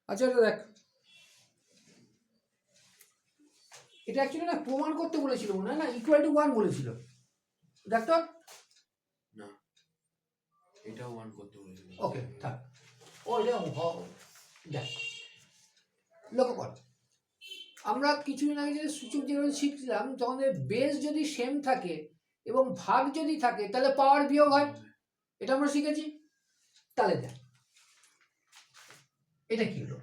আচ্ছা এটা দেখ, এটা অ্যাকচুয়ালি না প্রমাণ করতে বলেছিল মনে হয়, না ইকুয়াল টু 1 বলেছিল, দেখ তো। না, এটাও 1 করতে বলেছিল। ওকে থাক, ও এটা দেখ, লক্ষ্য কর, আমরা কিছুদিন আগে যে সূচক যেভাবে শিখছিলাম, তখন বেস যদি সেম থাকে এবং ভাগ যদি থাকে তাহলে পাওয়ার বিয়োগ হয়, এটা আমরা শিখেছি। তাহলে দেখ এটা কি হলো,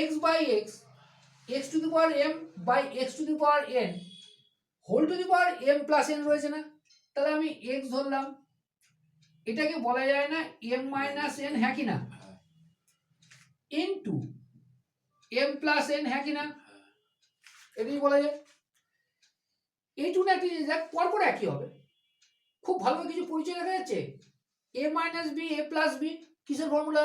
x by x, x to the power m by x to the power n whole to the power m plus n রয়েছে না, তাহলে আমি এক্স ধরলাম, এটাকে বলা যায় না এম মাইনাস এন, হ্যাঁ কি না, ইনটু এম প্লাস এন, হ্যাঁ কি না, এটাই বলা যায়। এইটুকু একটি জিনিস দেখ, পরপর একই হবে, খুব ভালোভাবে কিছু পরিচয় দেখা যাচ্ছে। এ minus B A plus B কিসের ফর্মুলা,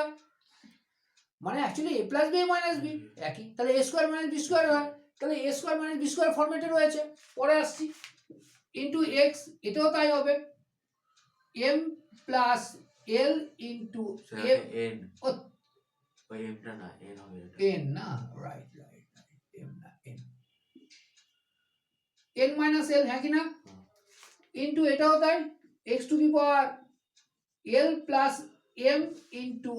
মানে actually A plus B A minus B একই, তাহলে এ স্কোয়ার মাইনাস বি স্কোয়ার হয়, তাহলে এ স্কোয়ার মাইনাস বি স্কোয়ার ফর্মেটে রয়েছে, পরে আসছি, ইন্টু এক্স, এটাও তাই হবে, M plus L into M N, ওই এমটা না, এন হবে এটা। এন না, রাইট রাইট রাইট, এম না এন, এন মাইনাস এল, হ্যাঁ কি না, ইন্টু এটাও তাই, x to the power l plus m into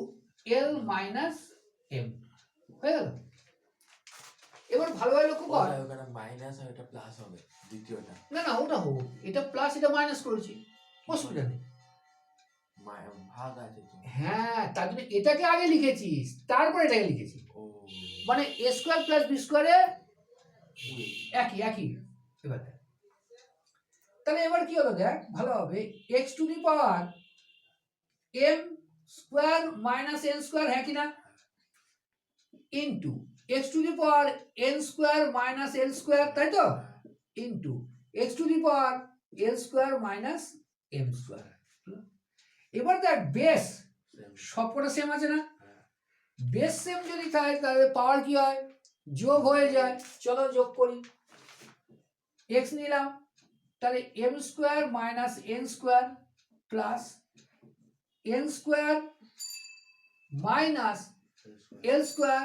l minus m, হয়ে গেল। এবার ভালোভাবে লক্ষ্য কর, ওখানে মাইনাস আর এটা প্লাস হবে দ্বিতীয়টা। না না ওটা হোক, এটা প্লাস এটা মাইনাস করেছি, অসুবিধা নেই, ভাগ আছে তো। হ্যাঁ তার জন্য এটাকে আগে লিখেছিস, তারপর এটাকে লিখেছি, ও মানে এ স্কোয়ার প্লাস বি স্কোয়ারে একই একই। এবার দেখ, তাহলে এবার কি হলো দেখ ভালো হবে, x to the power m square minus n square, হ্যাঁ কি না, into x to the power n square minus l square, তাই তো, into x to the power l square minus m square. এবার দেখ বেস সবকটা সেম আছে না, বেস সেম যদি থাকে তাহলে পাওয়ার কি হয়, যোগ হয়ে যায়, চলো যোগ করি, এক্স নিলাম, তাহলে m square minus n square plus n square minus l square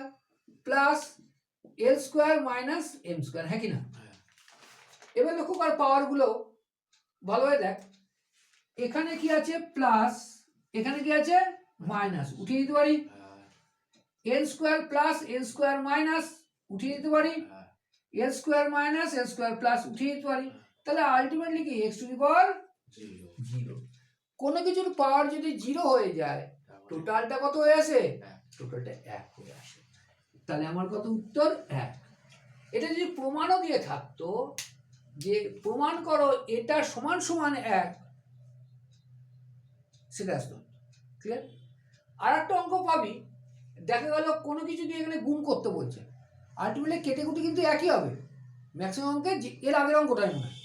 plus l square minus m square, হ্যাঁ কি না। এবার লক্ষ্য কর পাওয়ার গুলো ভালোভাবে দেখ, এখানে কি আছে প্লাস, এখানে কি আছে মাইনাস, উঠিয়ে দিতে পারি, N square plus n square minus উঠিয়ে দিতে পারি, এল square minus l square plus উঠিয়ে দিতে পারি, তাহলে আলটিমেটলি কি x to the power zero. কোনো কিছুর পাওয়ার যদি জিরো হয়ে যায় টোটালটা কত হয়ে আসে, টোটালটা এক হয়ে আসে, তাহলে আমার কত উত্তর এক। এটা যদি প্রমাণও দিয়ে থাকতো যে প্রমাণ করো এটা সমান সমান এক, সেটা আসতো ক্লিয়ার। আর একটা অঙ্ক পাবি, দেখা গেল কোনো কিছু দিয়ে এখানে গুণ করতে বলছে, আলটিমেটলি কেটে কুটে কিন্তু একই হবে, ম্যাক্সিমাম অঙ্কে এর আগের অঙ্কটাই মনে হয়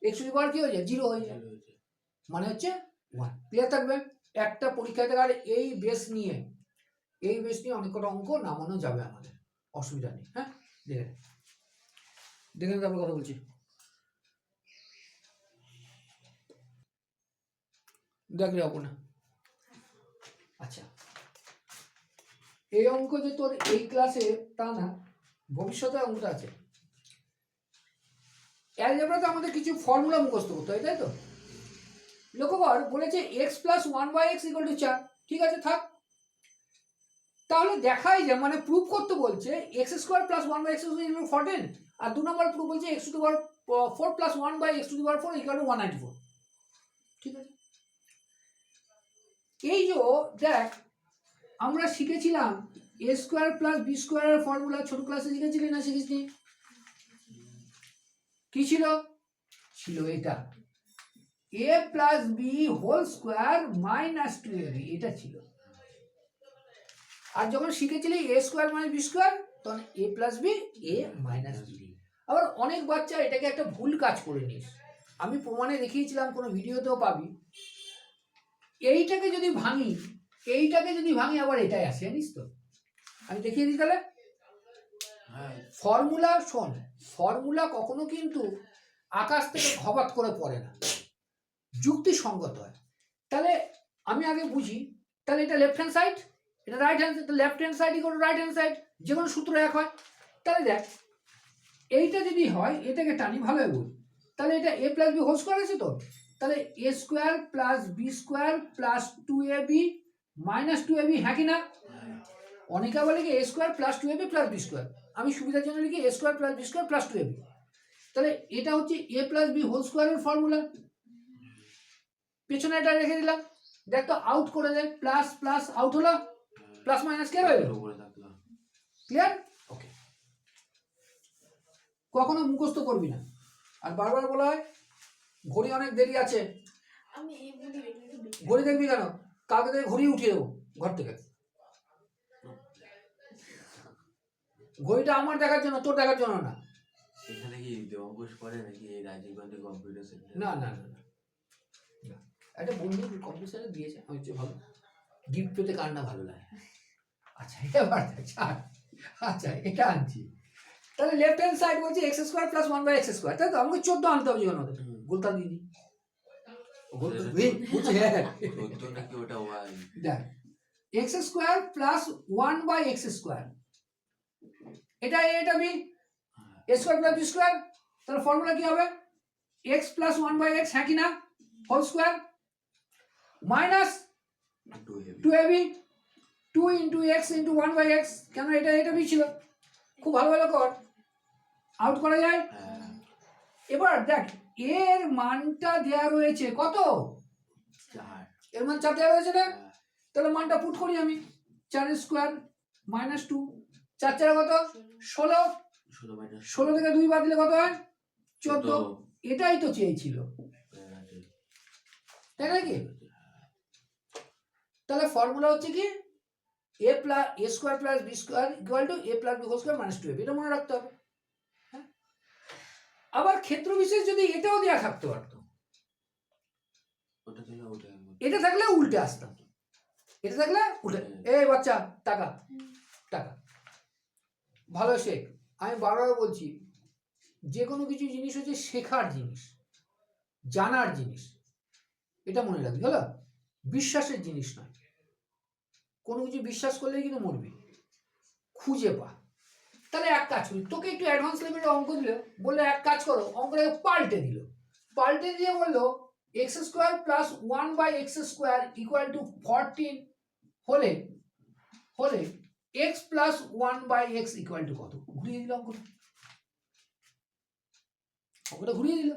এক্স টু দি পাওয়ার কি হয়ে যায়, জিরো হয়ে যায়, মানে হচ্ছে ওয়ান। ক্লিয়ার থাকবে, একটা পরীক্ষা থেকে আর এই বেস নিয়ে অনেক কটা অঙ্ক নামানো যাবে আমাদের, অসুবিধা নেই। হ্যাঁ দেখে দেখে তারপর কথা বলছি, দেখলে হবো না। আচ্ছা এই অঙ্ক যে তোর এই ক্লাসে তা না, ভবিষ্যতে অঙ্কটা আছে, অ্যালজেব্রাতে আমাদের কিছু ফর্মুলা মুখস্থ করতে হয়, তাই তো। লক্ষ্য কর বলেছে x plus one by x equal to 4, ঠিক আছে থাক, তাহলে দেখাই যায় মানে প্রুফ করতে বলছে x square plus one by x equal to 14, আর 2 নম্বর প্রুফ বলছে x to the power 4 plus 1 by x to the power 4 equal to 194, ঠিক আছে। এই যে দেখ আমরা শিখেছিলাম এ স্কোয়ার প্লাস বি স্কোয়ারের ফর্মুলা, ছোট ক্লাসে শিখেছিলি না শিখিসনি, কি ছিল, ছিল এটা a plus b whole square minus 2ab, এটা ছিল। আর যখন শিখেছিলি a square minus B square, তখন এ plus B A minus B. আবার অনেক বাচ্চা এটাকে একটা ভুল কাজ করে নিস, আমি প্রমাণে দেখিয়েছিলাম, কোনো ভিডিওতেও পাবি, এইটাকে যদি ভাঙি আবার এটাই আসে, জানিস তো, আমি দেখিয়ে দিই তাহলে। ফর্মুলা শোন, ফর্মুলা কখনো কিন্তু আকাশ থেকে ঘবাত করে পড়ে না, যুক্তিসঙ্গত হয়। তাহলে আমি আগে বুঝি, তাহলে এটা লেফট হ্যান্ড সাইড, এটা right hand side, left hand side equal to right hand side, যে কোনো সূত্র এক হয়। তাহলে দেখ এইটা যদি হয়, এটাকে টানি ভালোভাবে বল, তাহলে এটা a plus b whole square আছে তো, তাহলে a square plus b square plus 2ab minus 2ab, হ্যাঁ কি না? অনেকে বলে কি a square plus 2ab plus b square, আমি সুবিধার জন্য লিখি a square plus b square plus 2ab। তাহলে এটা হচ্ছে a প্লাস বি হোল স্কোয়ারের ফর্মুলা, পেছনে এটা রেখে দিলাম। দেখ তো আউট করে দেয়, প্লাস প্লাস আউট হলো, প্লাস মাইনাস কে হয়ে গেল? ক্লিয়ার? ওকে, কখনো মুখস্থ করবি না। আর বারবার বলা হয় ঘড়ি অনেক দেরি আছে, আমি এই বলি এটা একটু বেশি। ঘড়ি দেখবি কেন? কালকে থেকে ঘড়ি উঠিয়ে দেবো ঘর থেকে। ঘড়িটা আমার দেখার জন্য, তোর দেখার জন্য না। এখানে কি দেবঙ্কুশ পড়ে নাকি এই রাজীব গান্ধী কম্পিউটার সেন্টার? না না না না, একটা বন্ধু কম্পিউটারে দিয়েছে, আমি হচ্ছে ভালো গিফট পেতে কার না ভালো লাগে। আচ্ছা এবার আচ্ছা এটা আনছি, তাহলে লেফট হ্যান্ড সাইড বলছে x square plus 1/x square, তাই তো আমাকে 14 আনতে হবে জীবন ওদের। গোলতা দিদি বুঝছে, চোদ্দ নাকি ওটা ওয়াই? দেখ x square plus 1/x square, এটা a এটা b, a square plus b square, তাহলে ফর্মুলা কি হবে? x প্লাস 1/x, হ্যাঁ কি না, whole square minus 2ab 2 into x into 1/x, কেন এটা এটা b ছিল। খুব ভালো ভালো কর, আউট করা যায়। এবার দেখ এর মানটা দেয়া রয়েছে কত? 4। এর মান 4 দেওয়া রয়েছে না, তাহলে মানটা পুট করি আমি, 4 স্কোয়ার মাইনাস 2, 4 4 কত? 16, 16 থেকে 2 বাদ দিলে কত হয়? 14। এটাই তো চেয়েছিল, তাই নাকি? তাহলে ফর্মুলা হচ্ছে কি a plus a square plus b square equal to a plus b whole square minus 2ab, এটা মনে রাখতে হবে। হ্যাঁ, আবার ক্ষেত্র বিশেষ যদি এটাও দেওয়া থাকতে পারতো, এটা থাকলে উল্টে আসতাম, এটা থাকলে উল্টে। এই বাচ্চা টাকা টাকা ভালো শেখ, আমি বারবার বলছি যে কোনো কিছু জিনিস হচ্ছে শেখার জিনিস, জানার জিনিস, এটা মনে রাখবি, হলো বিশ্বাসের জিনিস নয়। কোনো কিছু বিশ্বাস করলে কিন্তু মরবি, খুঁজে পা। তাহলে এক কাজ করি, তোকে একটু অ্যাডভান্স লেভেলের অঙ্ক দিল, বললো এক কাজ করো, অঙ্কটাকে পাল্টে দিল, পাল্টে দিয়ে বললো x square plus 1/x square equal to 14 হলে হলে x plus 1/x equal to কত? ঘুরিয়ে দিল অঙ্কটা, অঙ্কটা ঘুরিয়ে দিল,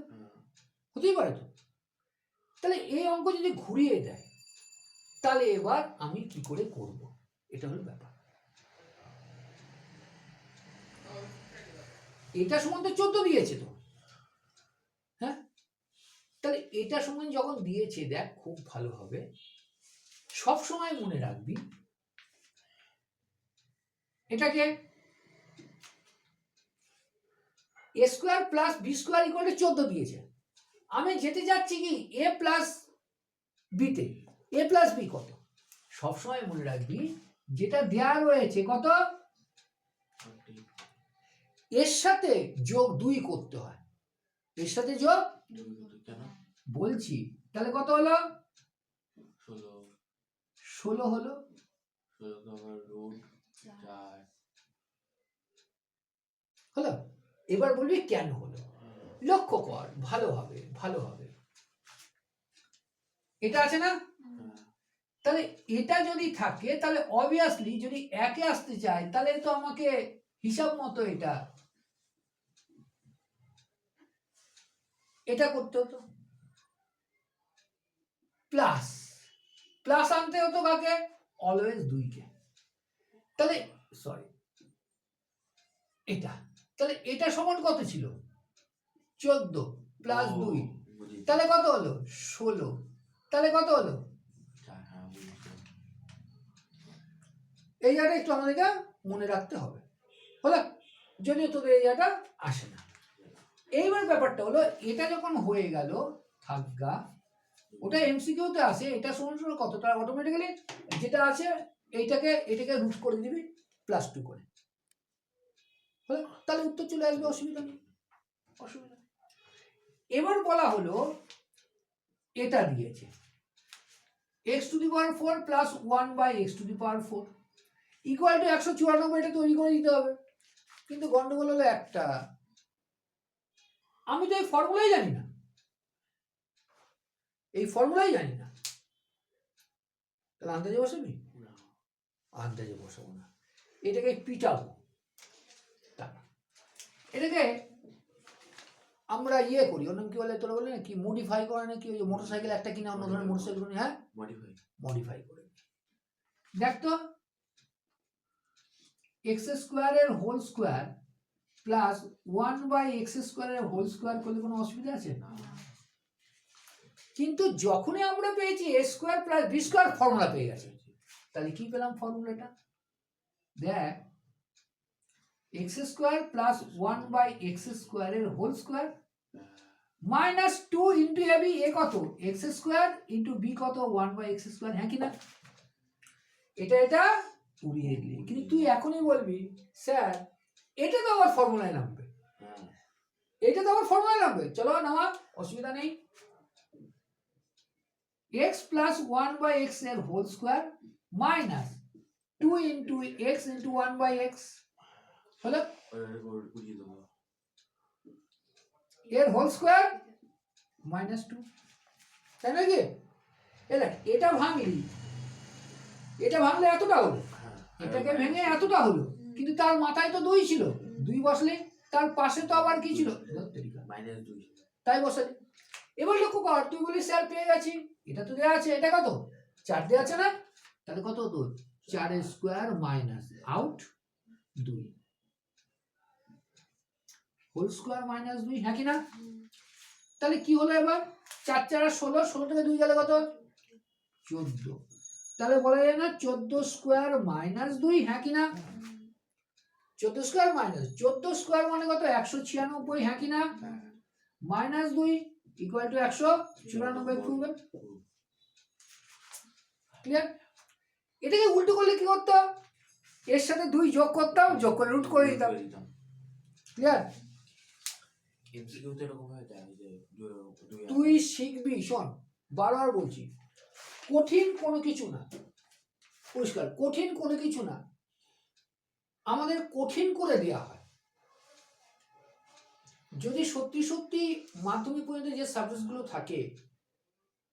হতেই পারে তো। তাহলে এই অঙ্ক যদি ঘুরিয়ে দেয়, তাহলে এবার আমি কি করে করব, এটা হলো ব্যাপার। এটা সমান তো 14 দিয়েছে তো, হ্যাঁ, তাহলে এটা সমান যখন দিয়েছে, দেখ খুব ভালো হবে, সব সময় মনে রাখবি এটাকে a square plus b square equal to 14 দিয়েছে, আমি যেতে যাচ্ছি কি a প্লাস বিতে, a প্লাস বি কত? সবসময় মনে রাখবি যেটা দেয়া রয়েছে কত, এর সাথে যোগ 2 করতে হয়, এর সাথে যোগ বলছি, তাহলে কত হলো? 16 হলো। হলো, এবার বলবি কেন হলো, লক্ষ্য কর ভালোভাবে ভালোভাবে, এটা আছে না, তাহলে এটা যদি থাকে, তাহলে অবভিয়াসলি যদি একে আসতে চায়, তাহলে তো আমাকে হিসাব মতো এটা করতে হতো, প্লাস প্লাস আনতে হতো কাকে? অলওয়েজ 2 কে। তাহলে সরি এটা, তাহলে এটা সমান কত ছিল? 14 প্লাস 2, তাহলে কত হলো? 16, তাহলে কত হলো? এই জায়গাটা একটু আমাদেরকে মনে রাখতে হবে, হলো, যদিও তোদের এই জায়গাটা আসে না। এইবার ব্যাপারটা হলো, এটা যখন হয়ে গেল থাকগা, ওটা এমসিকিউতে আসে, এটা সমান সমান কত, তার অটোমেটিক্যালি যেটা আছে এটাকে রুট করে দিবি +2 করে, হলো, তাহলে উত্তর চলে আসবে, অসুবিধা নেই, অসুবিধা। এবার বলা হলো এটা দিয়েছে, x to the power 4 plus 1 by x to the power 4 equal to 194, এটা তৈরি করে দিতে হবে। কিন্তু গন্ডগোল হলো একটা, আমি তো এই ফর্মুলাই জানি না, এই ফর্মুলাই জানি না, তাহলে আন্দাজে বসাবি? না। আন্দাজে বসাবো না, এটাকে পিটাবো। এটাকে আমরা ইয়ে করি, ওর নাম কি বলে, তোরা বলে না কি, মডিফাই করে না কি, ওই যে মোটরসাইকেল একটা কিনা অন্য ধরনের মোটরসাইকেল কিনে, হ্যাঁ মডিফাই করে। দেখ তো, এক্স স্কোয়ারের whole square plus 1 by x স্কোয়ারের হোল স্কোয়ার করলে কোনো অসুবিধা আছে? কিন্তু যখনই আমরা পেয়েছি a square plus b square, formula পেয়ে গেছে। তাহলে কি পেলাম ফর্মুলাটা? দেখ, x square plus 1 by x স্কোয়ারের whole square minus 2 into a b, a কত এক্স স্কোয়ার ইন্টু বি কত 1 বাই এক্স স্কোয়ার, হ্যাঁ কি না? এটা উড়িয়ে দিলি, কিন্তু তুই এখনই বলবি স্যার এটা তো আবার ফর্মুলায় নামবে, এটা তো আবার ফর্মুলায় নামবে। চলো নামা, অসুবিধা নেই। এক্স প্লাস 1 বাই এক্স এর whole square minus 2 into x into 1 by x হলো এর হোল স্কোয়ার মাইনাস 2, তাই নাকি? এটা ভাঙলি, এটা ভাঙলে এতটা হলো, এটাকে ভেঙে এতটা হলো, কিন্তু তার মাথায় তো 2 ছিল, 2 বসলে তার পাশে তো আবার কি ছিল, -2, তাই বসালি। এবার লক্ষ্য কর, তুই বলি স্যার পেয়ে গেছি, এটা তো দেওয়া আছে, এটা কত 4 দেওয়া আছে না, তাহলে কত হতো 4 square minus out 2 whole square minus 2, হ্যাঁ কি না? তাহলে কি হলো এবার, 4 4 16, 16 থেকে 2 গেলে কত 14, তাহলে বলা যায় না 14 স্কোয়ার মাইনাস 2, হ্যাঁ কি না? 14 স্কোয়ার মাইনাস 14 স্কোয়ার মানে কত 196, হ্যাঁ কি না? Minus 2 equal to 194 proven. Clear? এটাকে উল্টো করলে কি করতাম, এর সাথে 2 যোগ করতাম, যোগ করে রুট করে দিতাম। ক্লিয়ার? এমসিকিউতে এরকম হয় যে তুই শিখবি, শোন বারবার বলছি, কঠিন কোনো কিছু না, পরিষ্কার কঠিন কোনো কিছু না, আমাদের কঠিন করে দেয়া হয়। যদি সত্যি সত্যি মাধ্যমিক পর্যন্ত যে সাবজেক্টগুলো থাকে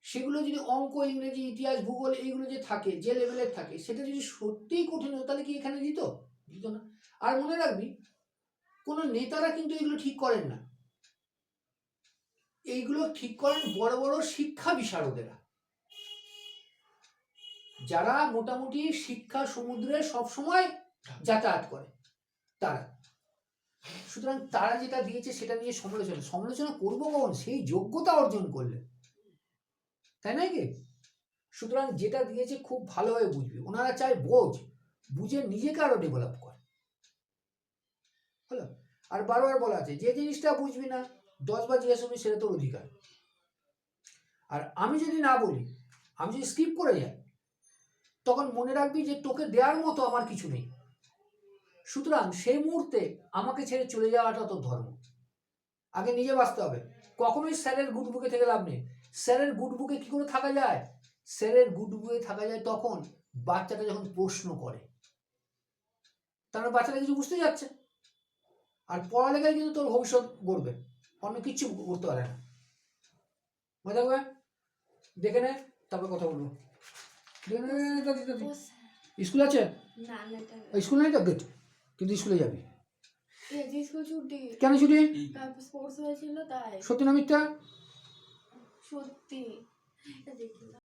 সেগুলো যদি অঙ্ক, ইংরেজি, ইতিহাস, ভূগোল এইগুলো যে থাকে, যে লেভেলের থাকে, সেটা যদি সত্যিই কঠিন হতো তাহলে কি এখানে দিত না? আর মনে রাখবি, কোনো নেতারা কিন্তু এগুলো ঠিক করেন না, এইগুলো ঠিক করেন বড় বড় শিক্ষা বিশারদেরা, যারা মোটামুটি শিক্ষা সমুদ্রে সবসময় যাতায়াত করে তারা। সুতরাং তারা যেটা দিয়েছে সেটা নিয়ে সমালোচনা করবো কখন, সেই যোগ্যতা অর্জন করলে, তাই নয় কি? সুতরাং যেটা দিয়েছে খুব ভালোভাবে বুঝবি, ওনারা চায় বুঝে নিজেকে আরো ডেভেলপ করে। হলো? আর বারবার বলা আছে, যে জিনিসটা বুঝবি না 10 বার জিজ্ঞাসা করবি, সেটা তোর অধিকার। আর আমি যদি না বলি, আমি যদি স্কিপ করে যাই, তখন মনে রাখবি যে তোকে দেওয়ার মতো আমার কিছু নেই। সুতরাং সেই মুহূর্তে আমাকে ছেড়ে চলে যাওয়াটা তোর ধর্ম। আগে নিজে বাঁচতে হবে। কখনোই স্যারের গুড বুকে থেকে লাভ নেই। স্যারের গুড বুকে কি করে থাকা যায়? স্যারের গুড বুকে থাকা যায় তখন বাচ্চাটা যখন প্রশ্ন করে, তার বাচ্চাটা কিছু বুঝতে যাচ্ছে। আর পড়ালেখায় কিন্তু তোর ভবিষ্যৎ গড়বে, অন্য কিচ্ছু করতে পারে না। মনে থাকবে, দেখে নে, তারপর কথা বলবো। স্কুল আছে? স্কুল নেই তো, গেট, কিন্তু স্কুলে যাবি। কেন ছুটি? স্পোর্টস হয়েছিল তাই। সত্যি না মিথ্যা? সত্যি।